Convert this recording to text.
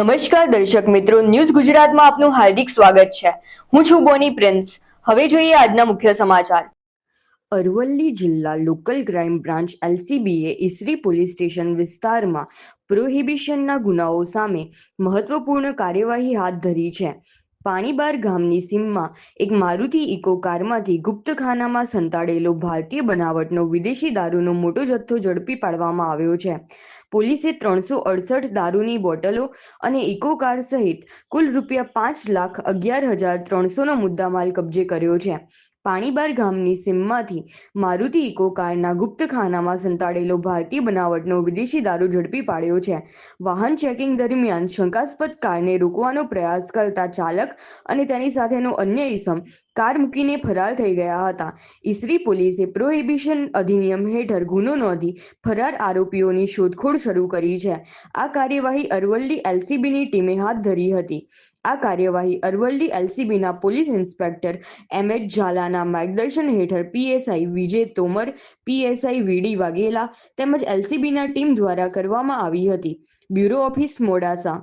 નમસ્કાર દર્શક મિત્રો, ન્યૂઝ ગુજરાતમાં આપનું હાર્દિક સ્વાગત છે. હું છું બોની પ્રિન્સ. હવે જોઈએ આજના મુખ્ય સમાચાર. અરવલ્લી જિલ્લા લોકલ ક્રાઇમ બ્રાન્ચ એલસીબીએ ઈસરી પોલીસ સ્ટેશન વિસ્તારમાં પ્રોહિબિશનના ગુનાઓ સામે મહત્વપૂર્ણ કાર્યવાહી હાથ ધરી છે. પાણીબાર ગામની સીમમાં એક મારુતિ ઇકો કારમાંથી ગુપ્તખાનામાં સંતાડેલો ભારતીય બનાવટનો વિદેશી દારૂનો મોટો જથ્થો ઝડપી પાડવામાં આવ્યો છે. પોલીસે 368 દારૂની બોટલો અને ઇકો કાર સહિત કુલ ₹5,11,300નો મુદ્દામાલ કબજે કર્યો છે. પાણીબાર ગામની સીમમાંથી મારુતિ ઇકો કારના ગુપ્તખાનામાં સંતાડેલો ભારતીય બનાવટનો વિદેશી દારૂ ઝડપી પાડ્યો છે. વાહન ચેકિંગ દરમિયાન શંકાસ્પદ કારને રોકવાનો પ્રયાસ કરતા ચાલક અને તેની સાથેનો અન્ય ઈસમ કાર મૂકીને ફરાર થઈ ગયા હતા. ઈસરી પોલીસે પ્રોહિબિશન અધિનિયમ હેઠળ ગુનો નોંધી ફરાર આરોપીઓની શોધખોળ શરૂ કરી છે. આ કાર્યવાહી અરવલ્લી એલસીબીની ટીમે હાથ ધરી હતી. આ કાર્યવાહી અરવલ્લી એલસીબીના પોલીસ ઇન્સ્પેક્ટર એમ.એચ. ઝાલાના માર્ગદર્શન હેઠળ પીએસઆઈ વિજય તોમર, પીએસઆઈ વીડી વાઘેલા તેમજ એલસીબીના ટીમ દ્વારા કરવામાં આવી હતી. Bureau office, Modasa.